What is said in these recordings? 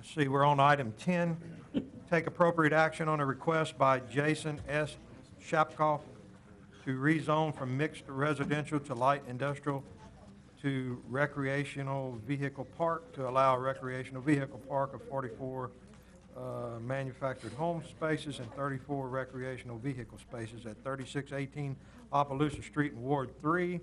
Let's see, we're on item 10. Take appropriate action on a request by Jason S. Shapkoff to rezone from mixed residential to light industrial to recreational vehicle park to allow a recreational vehicle park of 44 manufactured home spaces and 34 recreational vehicle spaces at 3618 Opelousas Street in Ward 3.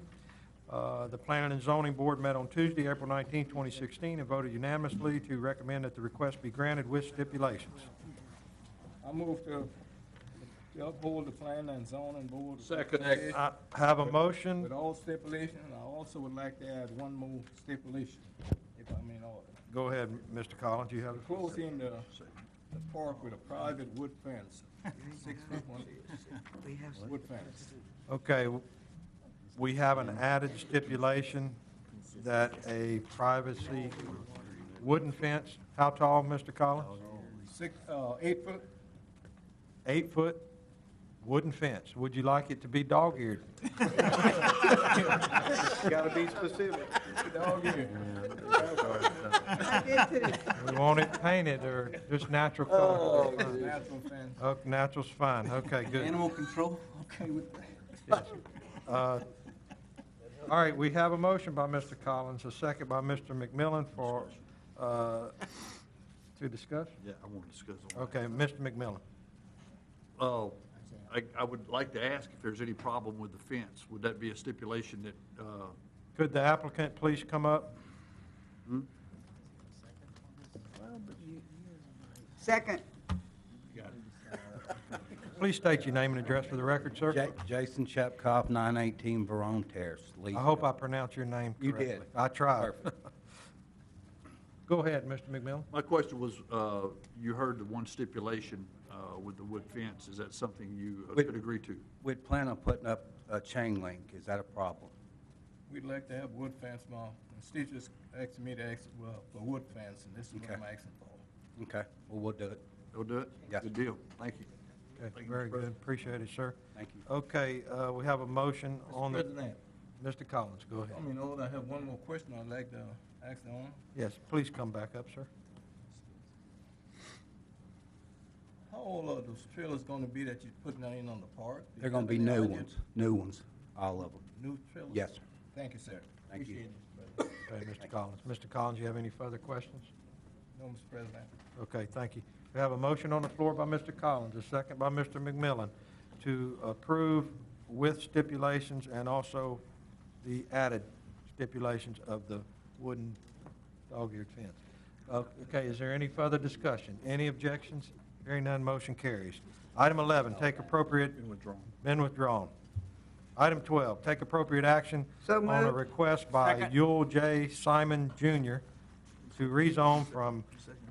The Planning and Zoning Board met on Tuesday, April 19, 2016, and voted unanimously to recommend that the request be granted with stipulations. I move to uphold the Planning and Zoning Board. Second. I have a motion. With all stipulations, I also would like to add one more stipulation, if I'm in order. Go ahead, Mr. Collins, you have it. Close in the park with a private wood fence, 6 foot one wood fence. Okay, we have an added stipulation that a privacy wooden fence, how tall, Mr. Collins? 8 foot. 8 foot wooden fence. Would you like it to be dog-eared? Gotta be specific. Dog ear. I did too. We want it painted or just natural color? Natural fence. Oh, natural's fine, okay, good. Animal control, okay with that. All right, we have a motion by Mr. Collins, a second by Mr. McMillan for, to discuss? Yeah, I want to discuss on Okay, Mr. McMillan. that. I would like to ask if there's any problem with the fence. Would that be a stipulation that, Could the applicant please come up? Second. Please state your name and address for the record, sir. Jason Shapkoff, 918 Verone Terrace, Leesville. I hope I pronounced your name You correctly. did. I tried. Perfect. Go ahead, Mr. McMillan. my question was, you heard the one stipulation with the wood fence. Is that something you could agree to? We'd plan on putting up a chain link. Is that a problem? We'd like to have wood fence, Steve just asked me to ask, for wood fence, and this is what Okay. I'm asking for. Okay, well, we'll do it. You'll do it? Yes. Good deal. Thank you. Okay, very good. Appreciate it, sir. Thank you. Okay, we have a motion on the, President, Mr. Collins, go ahead. I'm in order, I have one more question I'd like to ask the owner. Yes, please come back up, sir. How old are those trailers gonna be that you're putting in on the park? They're going to be new ones, all of them. New trailers? Yes, sir. Thank you, sir. Thank you. Appreciate it, Mr. President. Okay, Mr. Collins. Mr. Collins, you have any further questions? No, Mr. President. Okay, thank you. We have a motion on the floor by Mr. Collins, a second by Mr. McMillan, to approve with stipulations and also the added stipulations of the wooden dog-eared fence. Okay, is there any further discussion? Any objections? Hearing none, motion carries. Item 11, take appropriate... Been withdrawn. Item 12, take appropriate action So on a moved. request by Yule J. Simon Jr. to rezone from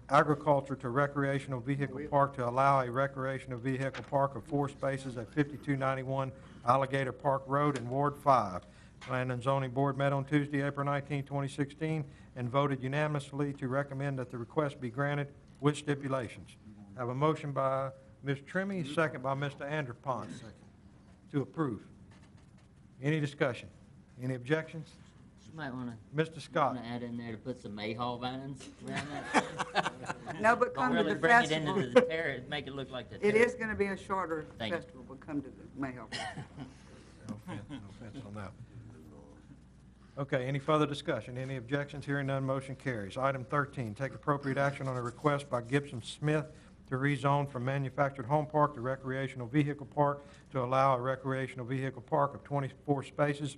agriculture to recreational vehicle park to allow a recreational vehicle park of 4 spaces at 5291 Alligator Park Road in Ward 5. Planning and Zoning Board met on Tuesday, April 19, 2016, and voted unanimously to recommend that the request be granted with stipulations. I have a motion by Ms. Trimmy, second by Mr. Anderpont to approve. Any discussion? Any objections? You might want Mr. Scott? to add in there to put some mayhaw vines around that. No, but Don't come to really the bring it into festival. the terrace, make it look like the It terrace. is gonna be a shorter Thank you. festival, but come to the Mayhaw. No offense on that. Okay, any further discussion? Any objections? Hearing none, motion carries. Item 13, take appropriate action on a request by Gibson Smith to rezone from manufactured home park to recreational vehicle park to allow a recreational vehicle park of 24 spaces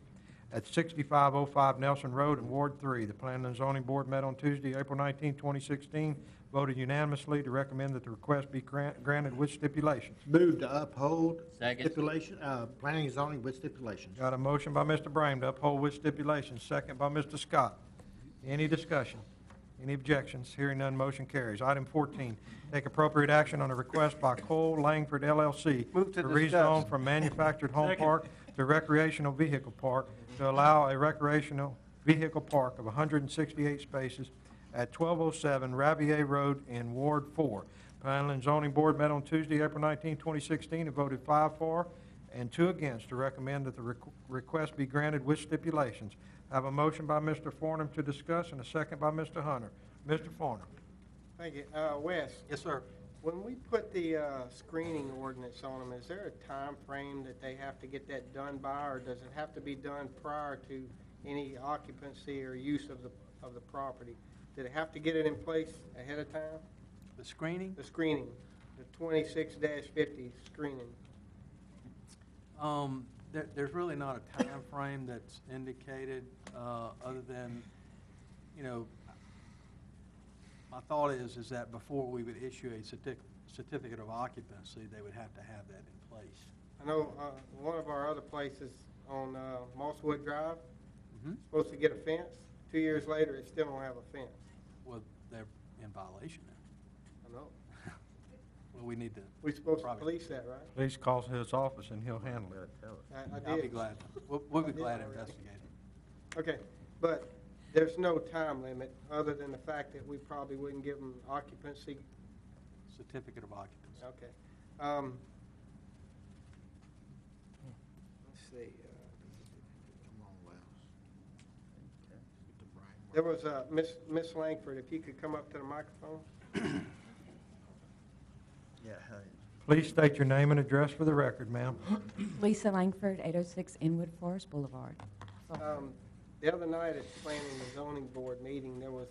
at 6505 Nelson Road in Ward 3. The Planning and Zoning Board met on Tuesday, April 19, 2016, voted unanimously to recommend that the request be granted with stipulations. Move to uphold Second. stipulation, planning and zoning with stipulations. Got a motion by Mr. Brame to uphold with stipulations, second by Mr. Scott. Any discussion? Any objections? Hearing none, motion carries. Item 14, take appropriate action on a request by Cole Langford LLC Move to rezone discuss. from manufactured home park to recreational vehicle park to allow a recreational vehicle park of 168 spaces at 1207 Rabier Road in Ward 4. Planning and Zoning Board met on Tuesday, April 19, 2016, and voted 5 for and 2 against to recommend that the request be granted with stipulations. I have a motion by Mr. Farnham to discuss and a second by Mr. Hunter. Mr. Farnham. Thank you. Wes, Yes, sir. when we put the screening ordinance on them, is there a time frame that they have to get that done by, or does it have to be done prior to any occupancy or use of the property? Did it have to get it in place ahead of time? The screening? The screening, the 26-50 screening. There's really not a time frame that's indicated, other than, you know, my thought is that before we would issue a certificate of occupancy, they would have to have that in place. I know one of our other places on Mosswood Drive, Mhm. supposed to get a fence. 2 years later, it still don't have a fence. Well, they're in violation then. I know. Well, we need to. We're supposed to Probably. police that, right? Please call his office and he'll handle it. I I'll be did. glad. We'll be I did glad to already. investigate it. Okay, but there's no time limit, other than the fact that we probably wouldn't give them occupancy. Certificate of occupancy. Okay. Let's see. There was Miss Langford, if you could come up to the microphone. Please state your name and address for the record, ma'am. Lisa Langford, 806 Inwood Forest Boulevard. The other night at the Planning and Zoning Board meeting, there was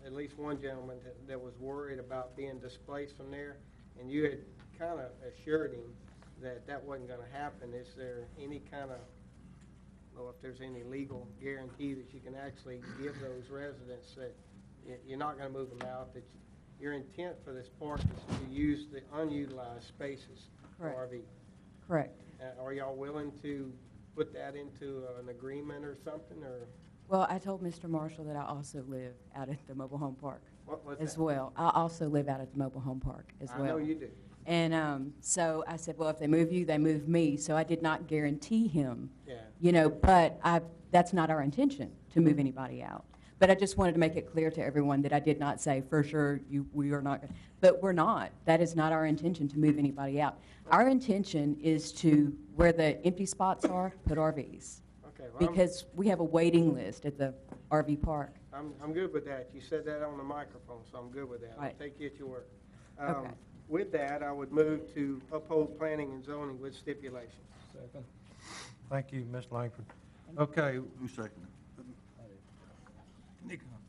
at least one gentleman that was worried about being displaced from there, and you had kind of assured him that wasn't going to happen. Is there any kind of, or if there's any legal guarantee that you can actually give those residents that you're not going to move them out, that your intent for this park is to use the unutilized spaces for Correct. RV? Correct. Are y'all willing to put that into an agreement or something, or Well, I told Mr. Marshall that I also live out at the mobile home park what was as that? well. I also live out at the mobile home park as well. I know you do. And so I said, well, if they move you, they move me. So I did not guarantee him, Yeah. but that's not our intention to move anybody out. But I just wanted to make it clear to everyone that I did not say, for sure, we are not, but we're not. That is not our intention to move anybody out. Our intention is to, where the empty spots are, put RVs. Okay. Well, Because we have a waiting list at the RV park. I'm good with that. You said that on the microphone, so I'm good with that. I'll Right. take you at your word. Okay. With that, I would move to uphold planning and zoning with stipulations. Second. Thank you, Ms. Langford. Okay, Who seconded?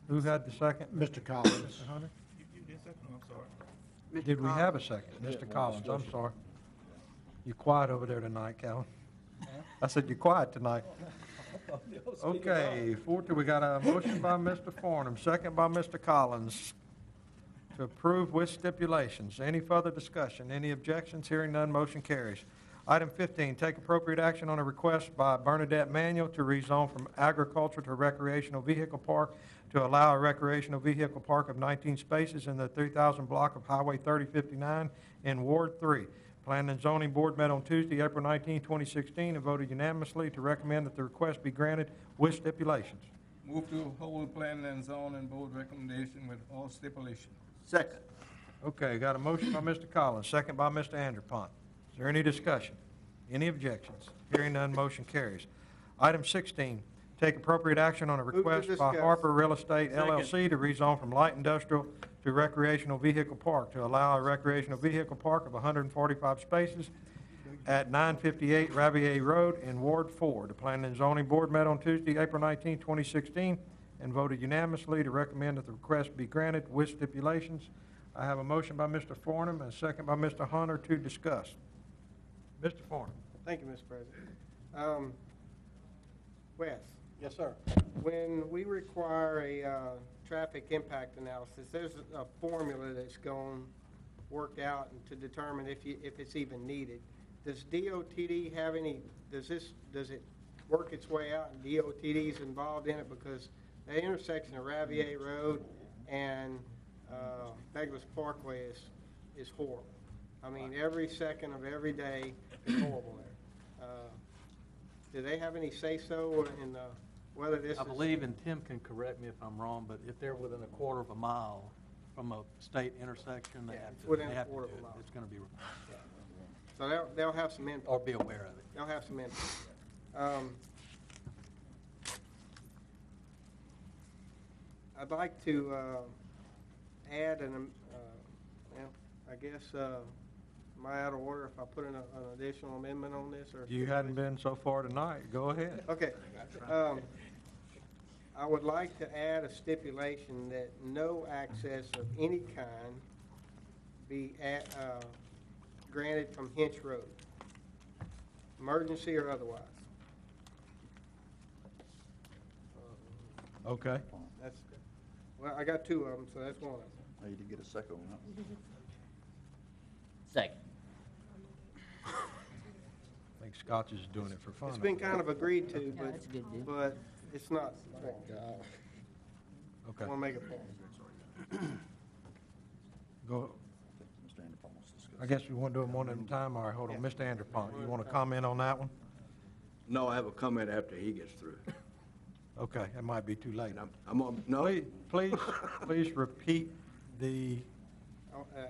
who had the second? Mr. Collins. Mr. Hunter? You did second, I'm sorry. Mr. Did we Collins. have a second? Mr. Collins, I'm sorry. You quiet over there tonight, Calvin. I said you're quiet tonight. Okay, we got a motion by Mr. Farnum, second by Mr. Collins, to approve with stipulations. Any further discussion? Any objections? Hearing none, motion carries. Item 15, take appropriate action on a request by Bernadette Manuel to rezone from agriculture to recreational vehicle park to allow a recreational vehicle park of 19 spaces in the 3,000 block of Highway 3059 in Ward 3. Planning and Zoning Board met on Tuesday, April 19, 2016, and voted unanimously to recommend that the request be granted with stipulations. Move to uphold planning and zoning board recommendation with all stipulations. Second. Okay, got a motion by Mr. Collins, second by Mr. Anderpont. Is there any discussion? Any objections? Hearing none, motion carries. Item 16, take appropriate action on a to request by discuss. Harper Real Estate LLC to rezone from light industrial to recreational vehicle park to allow a recreational vehicle park of 145 spaces at 958 Rabier Road in Ward 4. The Planning and Zoning Board met on Tuesday, April 19, 2016, and voted unanimously to recommend that the request be granted with stipulations. I have a motion by Mr. Farnum and a second by Mr. Hunter to discuss. Mr. Farnum. Thank you, Mr. President. Wes, Yes, sir. when we require a traffic impact analysis, there's a formula that's worked out to determine if it's even needed. Does DOTD have any, does it work its way out and DOTD's involved in it? Because the intersection of Ravier Road and Douglas Parkway is horrible. I mean, every second of every day is horrible there. Do they have any say-so in whether this is? I believe, and Tim can correct me if I'm wrong, but if they're within a quarter of a mile from a state intersection, they Yeah, have it's to, within they a have to do quarter of a it. mile. It's gonna be, So they'll have some input. or be aware of it. They'll have some input. I'd like to add well, I guess, am I out of order if I put in an additional amendment on this, or? You hadn't been so far tonight. Go ahead. Okay. I would like to add a stipulation that no access of any kind be granted from Hinch Road, emergency or otherwise. Okay. That's, well, I got two of them, so that's one of them. I need to get a second on that. Second. I think Scotch is doing it for fun. It's been kind of agreed to, Yeah, that's a good deal. but it's not formal. I Okay. want to make it formal. Go. I guess we want to do them one at a time. All right, hold on. Mr. Anderpont, you want to comment on that one? No, I have a comment after he gets through. Okay, it might be too late. And I'm on, no, Please repeat the,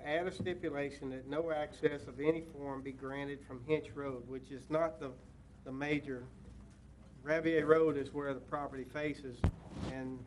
Add a stipulation that no access of any form be granted from Hinch Road, which is not the major. Ravier Road is where the property faces, and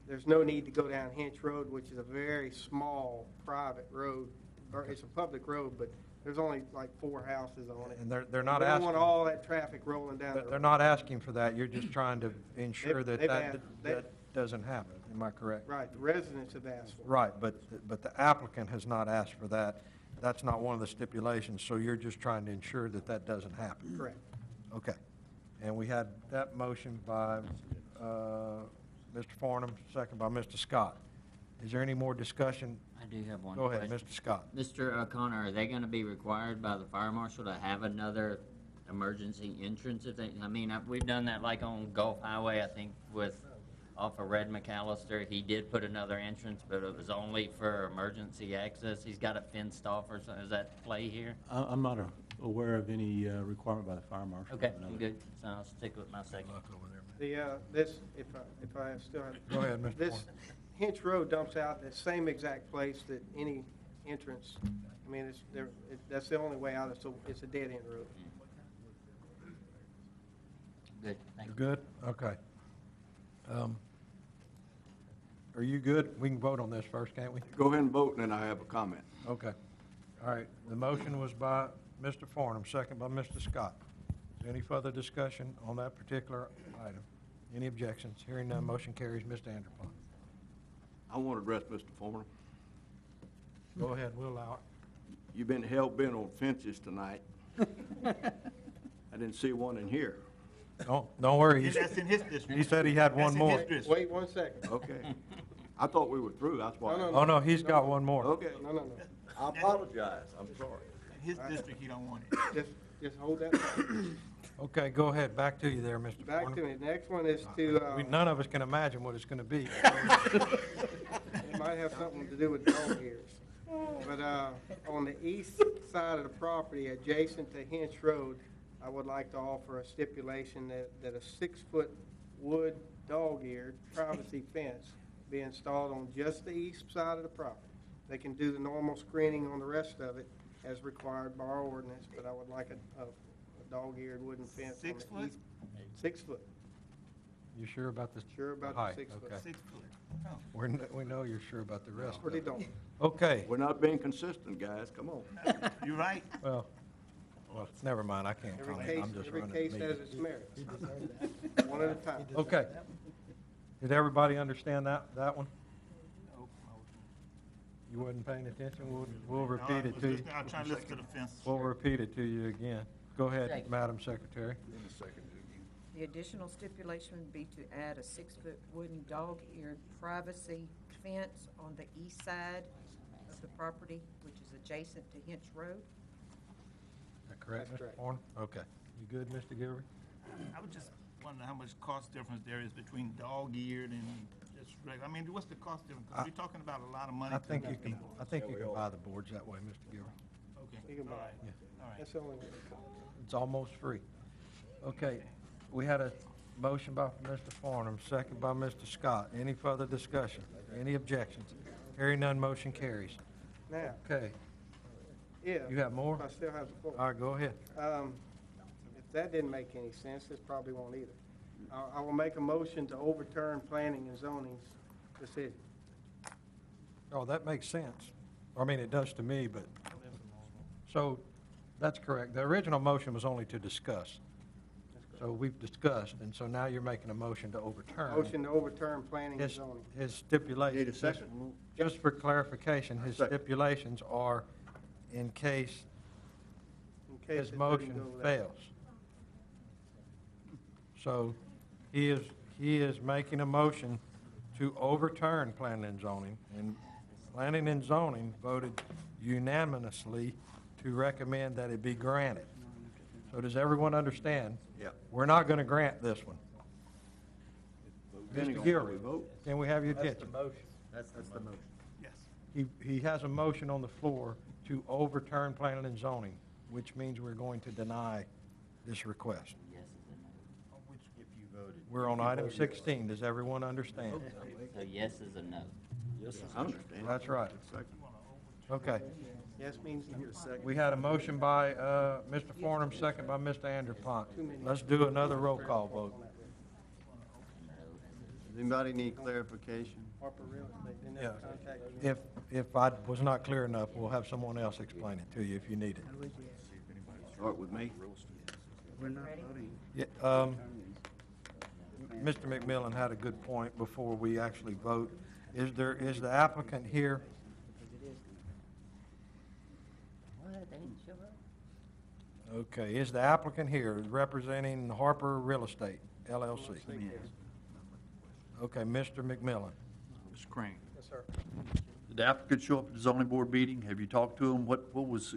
there's no need to go down Hinch Road, which is a very small private road, or it's a public road, but there's only like 4 houses on it. and they're not We don't asking, want all that traffic rolling down the they're road. not asking for that. You're just trying to ensure that They've asked- that doesn't happen. Am I correct? Right, the residents have asked for it. Right, but the applicant has not asked for that. That's not one of the stipulations, so you're just trying to ensure that that doesn't happen. Correct. Okay. And we had that motion by Mr. Farnum, second by Mr. Scott. Is there any more discussion? I do have one Go ahead, question. Mr. Scott. Mr. O'Connor, are they gonna be required by the fire marshal to have another emergency entrance if they, I mean, we've done that like on Gulf Highway, I think, off of Red McAllister. He did put another entrance, but it was only for emergency access. He's got it fenced off or something. Is that play here? I'm not aware of any requirement by the fire marshal. Okay, I'm good. So I'll stick with my second. This, if I still have. Go ahead, Mr. This Farnum. Hinch Road dumps out the same exact place that any entrance, I mean, that's the only way out, it's a dead-end road. Good, thank You you. good? Okay. Are you good? We can vote on this first, can't we? go ahead and vote, and then I have a comment. Okay. All right, the motion was by Mr. Farnum, second by Mr. Scott. Is there any further discussion on that particular item? Any objections? Hearing none, motion carries. Mr. Anderpont. I want to address Mr. Foreman. Go ahead, we'll allow it. You've been hell-bent on fences tonight. I didn't see one in here. Don't worry. That's in his district. He said he had one That's in more. his district. Wait 1 second. Okay. I thought we were through, that's why. No, Oh, no, he's got one more. Okay. No. I apologize, I'm sorry. In his district, he don't want it. Just hold that. Okay, go ahead. Back to you there, Mr. Back Farnum. to me. The next one is to, None of us can imagine what it's going to be. it might have something to do with dog ears. But on the east side of the property adjacent to Hinch Road, I would like to offer a stipulation that a 6-foot wood dog-eared privacy fence be installed on just the east side of the property. They can do the normal screening on the rest of it as required by our ordinance, but I would like a dog-eared wooden fence on 6 the foot? east. 6 foot. You sure about the Sure about height? the 6 foot. Okay. 6 foot. Oh. We know you're sure about the rest of Pretty it. don't. Okay, We're not being consistent, guys, come on. You right? well, never mind, I can't Every comment. case, I'm just every running case the has meeting. its merits. One at a time. Okay. Did everybody understand that one? You wasn't paying attention? We'll repeat it to you. I'm trying to listen to the fence. We'll repeat it to you again. Go ahead, Second. Madam Secretary. The additional stipulation would be to add a 6-foot wooden dog-eared privacy fence on the east side of the property, which is adjacent to Hinch Road. Is that correct, That's Mr. correct. Farnum? Okay. You good, Mr. Gilbert? I was just wondering how much cost difference there is between dog-eared and just regular. I mean, what's the cost difference? Because we're talking about a lot of money. I to think the you can, people. I think you can buy the boards that way, Mr. Gilbert. Okay, You can buy all right, it. all right. That's the only way to go. It's almost free. Okay, we had a motion by Mr. Farnum, second by Mr. Scott. Any further discussion? Any objections? Hearing none, motion carries. Now, Okay, yeah. you have more? I still have the floor. All right, go ahead. If that didn't make any sense, this probably won't either. I will make a motion to overturn planning and zoning's decision. Oh, that makes sense. I mean, it does to me, but, so, that's correct. The original motion was only to discuss. So we've discussed, and so now you're making a motion to overturn. Motion to overturn planning and His zoning. his stipulations. Need a second? Just for clarification, his Second. stipulations are in case In case his it doesn't motion go that- fails. So he is making a motion to overturn planning and zoning, and planning and zoning voted unanimously to recommend that it be granted. So does everyone understand? Yep. We're not going to grant this one. Depending Mr. on how Gilroy, we vote. can we have your attention? That's the motion. Yes. He has a motion on the floor to overturn planning and zoning, which means we're going to deny this request. Yes is a no. On which, if you voted. We're on item 16. Does everyone understand? So yes is a no. Yes, I understand. That's right. Okay. Yes means no. We had a motion by Mr. Farnum, second by Mr. Anderpont. Let's do another roll call vote. Does anybody need clarification? Harper Real Estate, they Yeah. never contacted me. If I was not clear enough, we'll have someone else explain it to you if you need it. Start with me. Yeah, Mr. McMillan had a good point before we actually vote. Is the applicant here? What, they didn't show up? Okay, is the applicant here representing Harper Real Estate LLC? Okay, Mr. McMillan. Mr. Crane, Yes, sir. did the applicant show up at the zoning board meeting? Have you talked to him?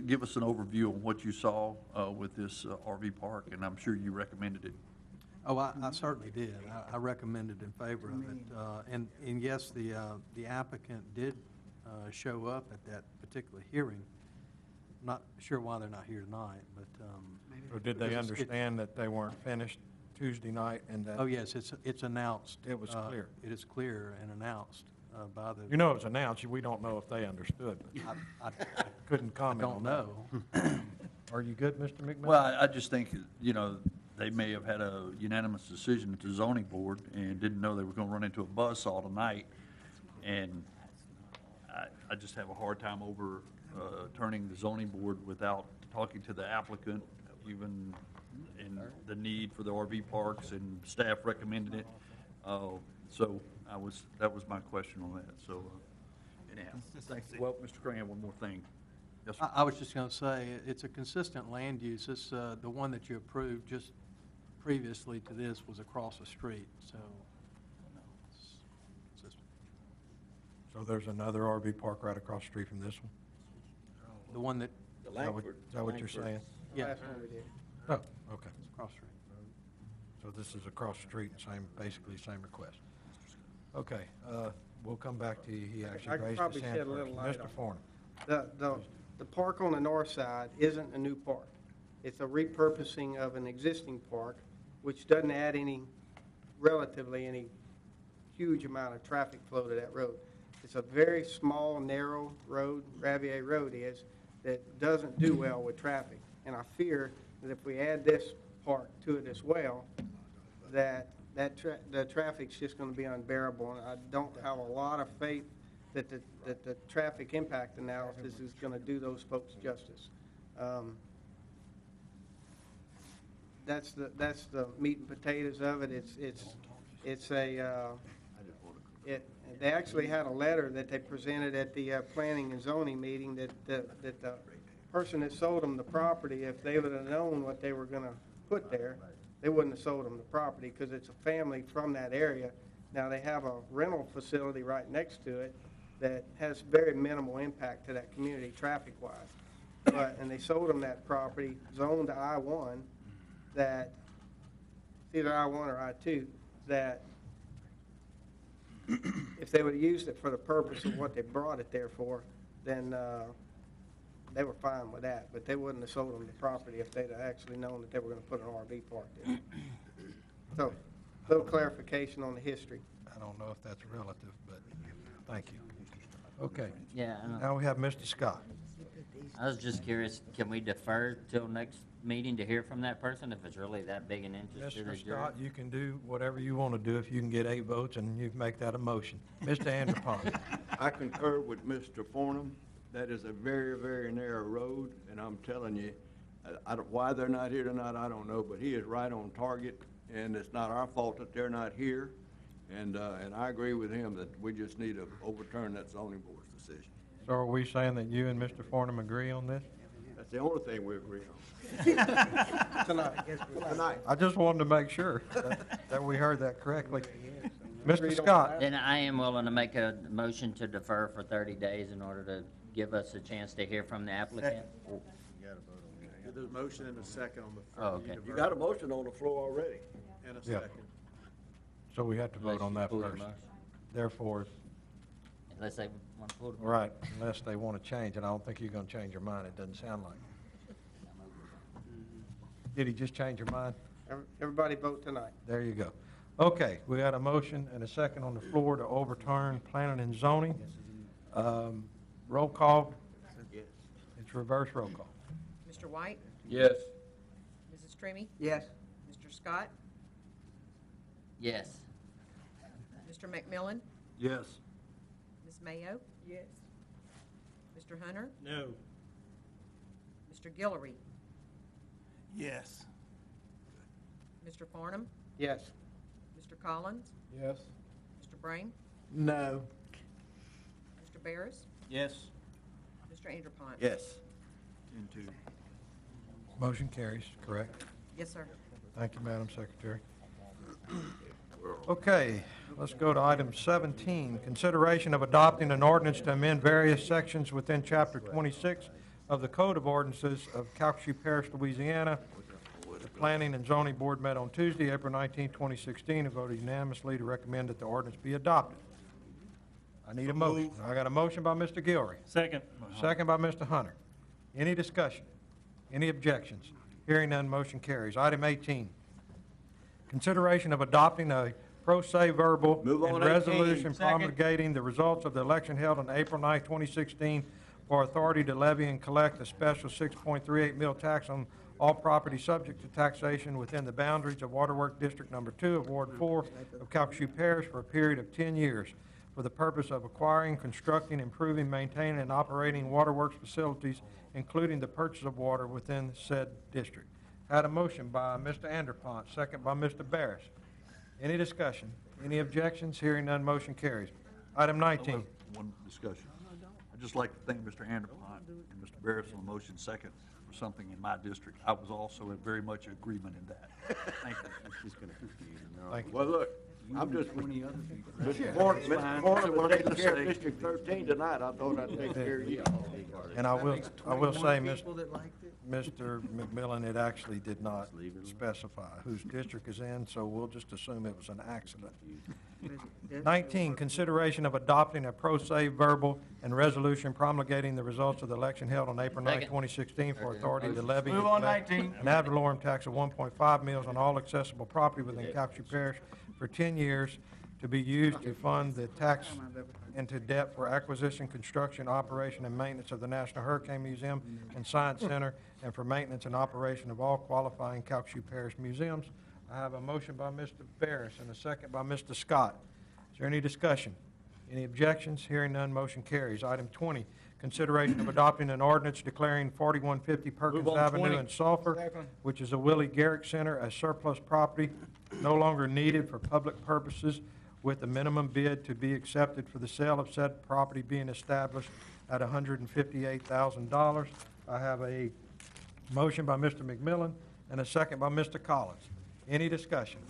Give us an overview on what you saw with this RV park, and I'm sure you recommended it. Oh, I certainly did. I recommended in favor of it. And yes, the applicant did show up at that particular hearing. Not sure why they're not here tonight, but. Or did they because it's- understand that they weren't finished Tuesday night and that? Oh, yes, it's announced. It was clear. It is clear and announced by the. You know it was announced, we don't know if they understood, but I couldn't I comment don't on that. know. Are you good, Mr. McMillan? Well, I just think, they may have had a unanimous decision at the zoning board and didn't know they were going to run into a buzzsaw tonight. And I just have a hard time turning the zoning board without talking to the applicant, even in the need for the RV parks, and staff recommended it. So that was my question on that, so anyhow. Thank you. Well, Mr. Crane, one more thing. Yes, sir. I was just going to say, it's a consistent land use. This, the one that you approved just previously to this was across the street, so. It's consistent. So there's another RV park right across the street from this one? The one that, Is that what you're saying? yeah, Last one we did. Oh, okay. it's across the street. So this is across the street, basically same request. Okay, we'll come back to you. He I actually could raised his probably hand shed a first. little light Mr. on Farnum. The park on the north side isn't a new park. It's a repurposing of an existing park, which doesn't add relatively any huge amount of traffic flow to that road. It's a very small, narrow road, Ravier Road is, that doesn't do well with traffic. And I fear that if we add this park to it as well, that the traffic's just gonna be unbearable. And I don't have a lot of faith that the traffic impact analysis is gonna do those folks justice. That's the meat and potatoes of it. They actually had a letter that they presented at the planning and zoning meeting that the person that sold them the property, if they would have known what they were gonna put there, they wouldn't have sold them the property, because it's a family from that area. Now, they have a rental facility right next to it that has very minimal impact to that community traffic-wise. And they sold them that property zoned to I-1, that, it's either I-1 or I-2, that if they would have used it for the purpose of what they brought it there for, then they were fine with that. But they wouldn't have sold them the property if they'd have actually known that they were going to put an RV park there. So, little clarification on the history. I don't know if that's relative, but thank you. Okay, Yeah, I know. now we have Mr. Scott. I was just curious, can we defer till next meeting to hear from that person if it's really that big an interest to the Mr. jury? Scott, you can do whatever you want to do if you can get 8 votes and you make that a motion. Mr. Anderpont. I concur with Mr. Fornum. That is a very, very narrow road, and I'm telling you, why they're not here tonight, I don't know, but he is right on target, and it's not our fault that they're not here. And I agree with him that we just need to overturn that zoning board's decision. So are we saying that you and Mr. Farnham agree on this? That's the only thing we agree on. Tonight. I just wanted to make sure that we heard that correctly. Mr. Scott? Then I am willing to make a motion to defer for 30 days in order to give us a chance to hear from the applicant. There's a motion and a second on the Oh, okay. You got a motion on the floor already. And a Yeah. second. So we have to vote on that Pull the first. motion. Therefore, Unless they want to pull the motion. right, unless they want to change, and I don't think you're going to change your mind, it doesn't sound like. Did he just change your mind? Everybody vote tonight. There you go. Okay, we got a motion and a second on the floor to overturn planning and zoning. Roll call. It's reverse roll call. Mr. White? Yes. Mrs. Tremy? Yes. Mr. Scott? Yes. Mr. McMillan? Yes. Ms. Mayo? Yes. Mr. Hunter? No. Mr. Guillory? Yes. Mr. Farnham? Yes. Mr. Collins? Yes. Mr. Brame? No. Mr. Barris? Yes. Mr. Anderpont? Yes. 10-2. Motion carries, correct? Yes, sir. Thank you, Madam Secretary. Okay, let's go to item 17, consideration of adopting an ordinance to amend various sections within Chapter 26 of the Code of Ordinances of Calcasieu Parish, Louisiana. The Planning and Zoning Board met on Tuesday, April 19, 2016, and voted unanimously to recommend that the ordinance be adopted. I need a motion. I got a motion by Mr. Guillory. Second. Second by Mr. Hunter. Any discussion? Any objections? Hearing none, motion carries. Item 18, consideration of adopting a pro se verbal Move on, and 18. resolution Second. promulgating the results of the election held on April 9, 2016 for authority to levy and collect a special 6.38 mil tax on all property subject to taxation within the boundaries of Waterwork District Number 2 of Ward 4 of Calcasieu Parish for a period of 10 years for the purpose of acquiring, constructing, improving, maintaining, and operating waterworks facilities, including the purchase of water within said district. Had a motion by Mr. Anderpont, second by Mr. Barris. Any discussion? Any objections? Hearing none, motion carries. Item 19. One discussion. I'd just like to thank Mr. Anderpont and Mr. Barris on the motion second for something in my district. I was also in very much agreement in that. Thank you. Thank you. Well, look, I'm just, Twenty other people. Mr. Fornum was taking care of District 13 tonight. I thought I'd take care of you. And I will say, Mr. McMillan, it actually did not specify whose district is in, so we'll just assume it was an accident. 19, consideration of adopting a pro se verbal and resolution promulgating the results of the election held on April 9, Second. 2016 for authority to levy and Move on, collect 19. an ad valorem tax of 1.5 mils on all accessible property within Calcasieu Parish for 10 years to be used to fund the tax into debt for acquisition, construction, operation, and maintenance of the National Hurricane Museum and Science Center, and for maintenance and operation of all qualifying Calcasieu Parish museums. I have a motion by Mr. Barris and a second by Mr. Scott. Is there any discussion? Any objections? Hearing none, motion carries. Item 20, consideration of adopting an ordinance declaring 4150 Perkins Move on, Avenue 20. in Sulphur, which is a Willie Garrick Center, as surplus property, no longer needed for public purposes, with the minimum bid to be accepted for the sale of said property being established at $158,000. I have a motion by Mr. McMillan and a second by Mr. Collins. Any discussion?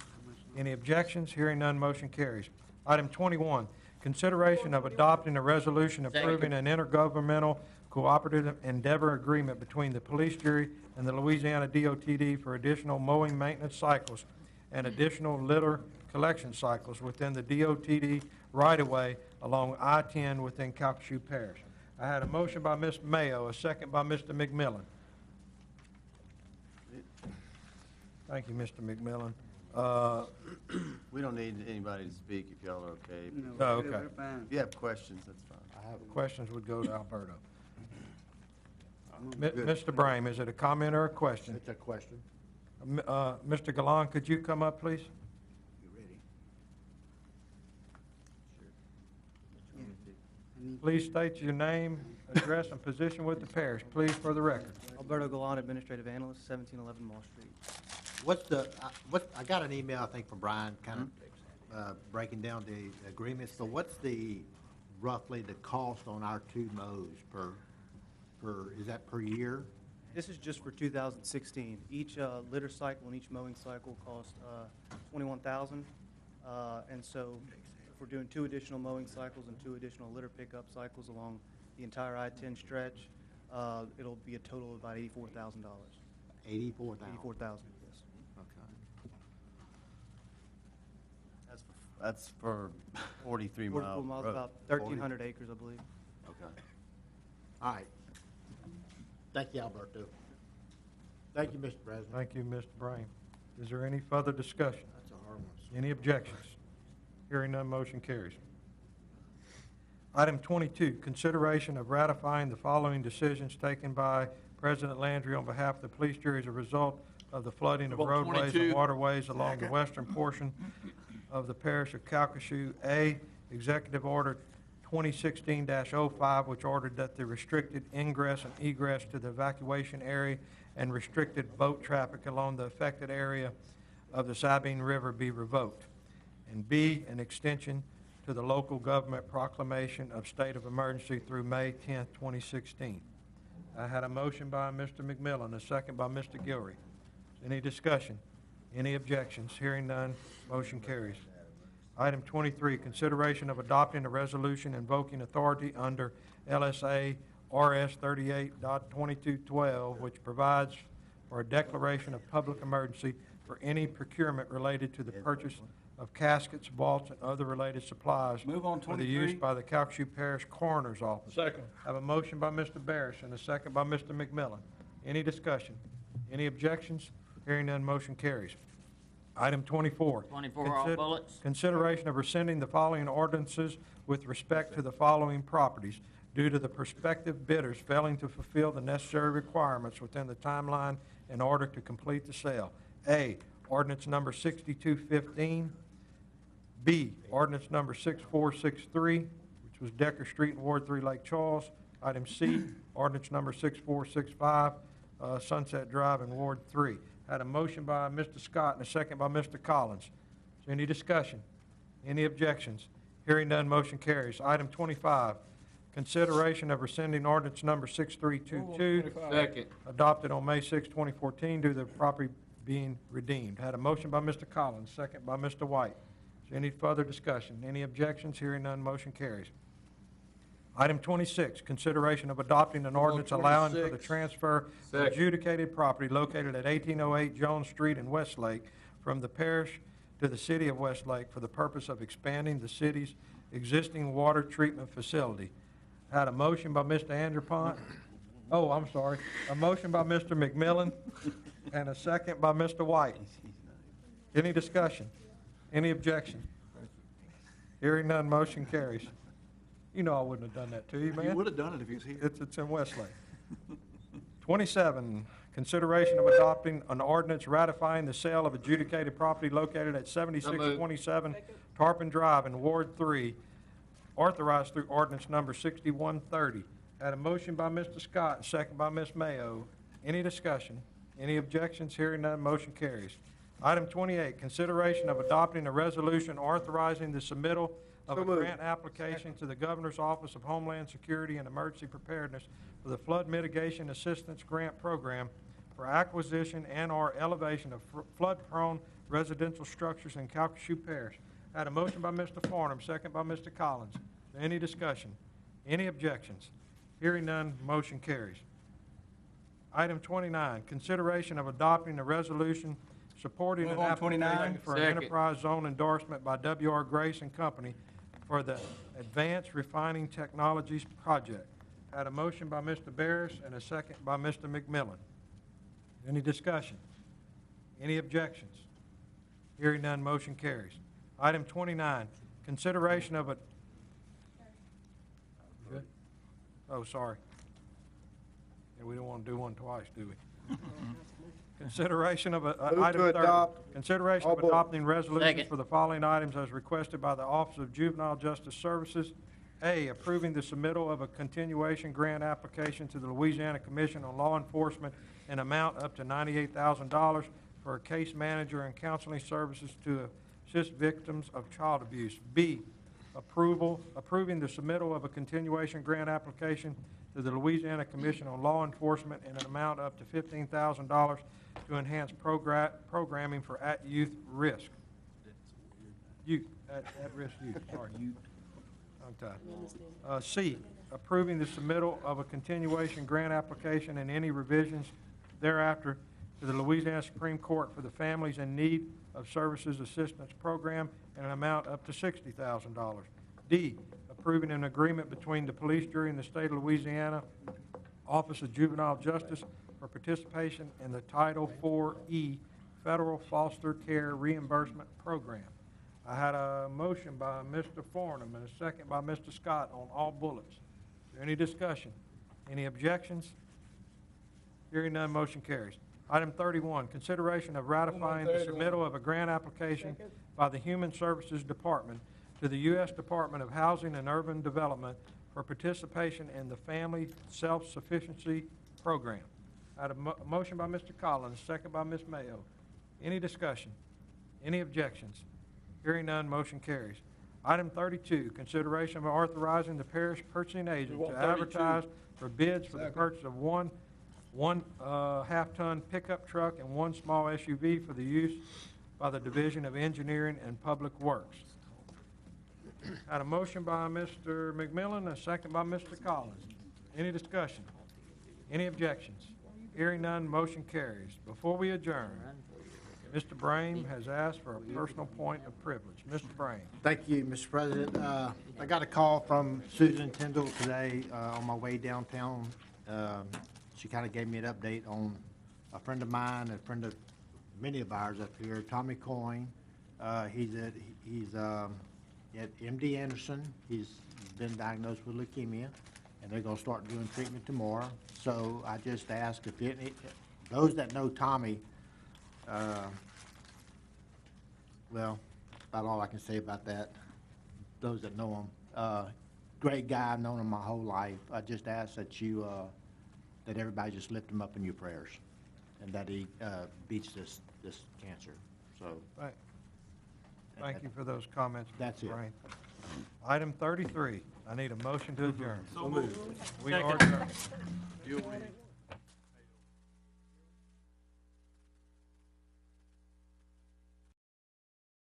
Any objections? Hearing none, motion carries. Item 21, consideration of adopting a resolution approving an intergovernmental cooperative endeavor agreement between the police jury and the Louisiana DOTD for additional mowing maintenance cycles and additional litter collection cycles within the DOTD right-of-way along I-10 within Calcasieu Parish. I had a motion by Ms. Mayo, a second by Mr. McMillan. Thank you, Mr. McMillan. We don't need anybody to speak if y'all are okay. Oh, okay. We're fine. If you have questions, that's fine. Questions would go to Alberto. Good. Mr. Brame, is it a comment or a question? It's a question. Mr. Galan, could you come up, please? You ready? Please state your name, address, and position with the parish, please, for the record. Alberto Galan, Administrative Analyst, 1711 Mall Street. What's the, I got an email, I think, from Brian, kind of breaking down the agreements. So what's roughly the cost on our two mows is that per year? This is just for 2016. Each litter cycle and each mowing cycle costs $21,000. And so if we're doing 2 additional mowing cycles and 2 additional litter pickup cycles along the entire I-10 stretch, it'll be a total of about $84,000. 84,000? 84,000, yes. Okay. That's for 43 miles. 44 miles, about 1,300 acres, I believe. Okay. All right. Thank you, Alberto. Thank you, Mr. President. Thank you, Mr. Brame. Is there any further discussion? That's a hard one. Any objections? Hearing none, motion carries. Item 22, consideration of ratifying the following decisions taken by President Landry on behalf of the police jury as a result of the flooding of Vote roadways 22. and waterways along the western portion of the parish of Calcasieu. A, Executive Order 2016-05, which ordered that the restricted ingress and egress to the evacuation area and restricted boat traffic along the affected area of the Sabine River be revoked. And B, an extension to the local government proclamation of state of emergency through May 10, 2016. I had a motion by Mr. McMillan, a second by Mr. Gilreath. Any discussion? Any objections? Hearing none, motion carries. Item 23, consideration of adopting a resolution invoking authority under LSA RS 38.2212, which provides for a declaration of public emergency for any procurement related to the purchase of caskets, vaults, and other related supplies Move on for the 23. use by the Calcasieu Parish Coroner's Office. Second. I have a motion by Mr. Barris and a second by Mr. McMillan. Any discussion? Any objections? Hearing none, motion carries. Item 24. 24 off bullets. Consideration of rescinding the following ordinances with respect to the following properties due to the prospective bidders failing to fulfill the necessary requirements within the timeline in order to complete the sale. A, ordinance number 6215. B, ordinance number 6463, which was Decker Street in Ward 3, Lake Charles. Item C, ordinance number 6465, Sunset Drive in Ward 3. Had a motion by Mr. Scott and a second by Mr. Collins. Is there any discussion? Any objections? Hearing none, motion carries. Item 25, consideration of rescinding ordinance number 6322. Second. Adopted on May 6, 2014, due to the property being redeemed. Had a motion by Mr. Collins, second by Mr. White. Is there any further discussion? Any objections? Hearing none, motion carries. Item 26, consideration of adopting an ordinance allowing for the 26. transfer of adjudicated property located at 1808 Jones Street in Westlake from the parish to the city of Westlake for the purpose of expanding the city's existing water treatment facility. Had a motion by Mr. Anderpont. Oh, I'm sorry. A motion by Mr. McMillan and a second by Mr. White. Any discussion? Any objection? Hearing none, motion carries. You know I wouldn't have done that to you, man. You would have done it if he was here. It's in Westlake. 27, consideration of adopting an ordinance ratifying the sale of adjudicated property located at 7627 Tarpon Drive in Ward 3, authorized through ordinance number 6130. Had a motion by Mr. Scott, and second by Ms. Mayo. Any discussion? Any objections? Hearing none, motion carries. Item 28, consideration of adopting a resolution authorizing the submittal of a grant application to the Governor's Office of Homeland Security and Emergency Preparedness for the Flood Mitigation Assistance Grant Program for acquisition and/or elevation of flood-prone residential structures in Calcasieu Parish. Had a motion by Mr. Farnham, second by Mr. Collins. Is there any discussion? Any objections? Hearing none, motion carries. Item 29, consideration of adopting a resolution supporting Move an on, application 29. for an Second. enterprise zone endorsement by W.R. Grace and Company for the Advanced Refining Technologies Project. Had a motion by Mr. Barris and a second by Mr. McMillan. Any discussion? Any objections? Hearing none, motion carries. Item 29, consideration of a... Good? Oh, sorry. Yeah, we don't want to do one twice, do we? Consideration of Move item to 30. adopt Consideration all of bullet. adopting resolutions Second. for the following items as requested by the Office of Juvenile Justice Services. A, approving the submittal of a continuation grant application to the Louisiana Commission on Law Enforcement in amount up to $98,000 for a case manager and counseling services to assist victims of child abuse. B, approving the submittal of a continuation grant application to the Louisiana Commission on Law Enforcement in an amount up to $15,000 to enhance programming for at-risk youth, sorry, youth. C, approving the submittal of a continuation grant application and any revisions thereafter to the Louisiana Supreme Court for the Families in Need of Services Assistance Program in an amount up to $60,000. D, approving an agreement between the police jury and the state of Louisiana Office of Juvenile Justice for participation in the Title IV-E Federal Foster Care Reimbursement Program. I had a motion by Mr. Farnum and a second by Mr. Scott on all bullets. Is there any discussion? Any objections? Hearing none, motion carries. Item 31, consideration of ratifying the submittal of a grant application by the Human Services Department to the U.S. Department of Housing and Urban Development for participation in the Family Self-Sufficiency Program. I had a motion by Mr. Collins, second by Ms. Mayo. Any discussion? Any objections? Hearing none, motion carries. Item 32, consideration of authorizing the parish purchasing agent to advertise for bids for the purchase of one half-ton pickup truck and one small SUV for the use by the Division of Engineering and Public Works. Had a motion by Mr. McMillan, a second by Mr. Collins. Any discussion? Any objections? Hearing none, motion carries. Before we adjourn, Mr. Brame has asked for a personal point of privilege. Mr. Brame. Thank you, Mr. President. I got a call from Susan Tyndall today on my way downtown. She kind of gave me an update on a friend of mine, a friend of many of ours up here, Tommy Coyne. He's at MD Anderson. He's been diagnosed with leukemia, and they're going to start doing treatment tomorrow. So I just asked if those that know Tommy, well, about all I can say about that. Those that know him, great guy. I've known him my whole life. I just ask that you, that everybody just lift him up in your prayers, and that he beats this cancer. So. Thank you for those comments. That's Mr. it. Brame. Item 33, I need a motion to adjourn. So moved. We are adjourned.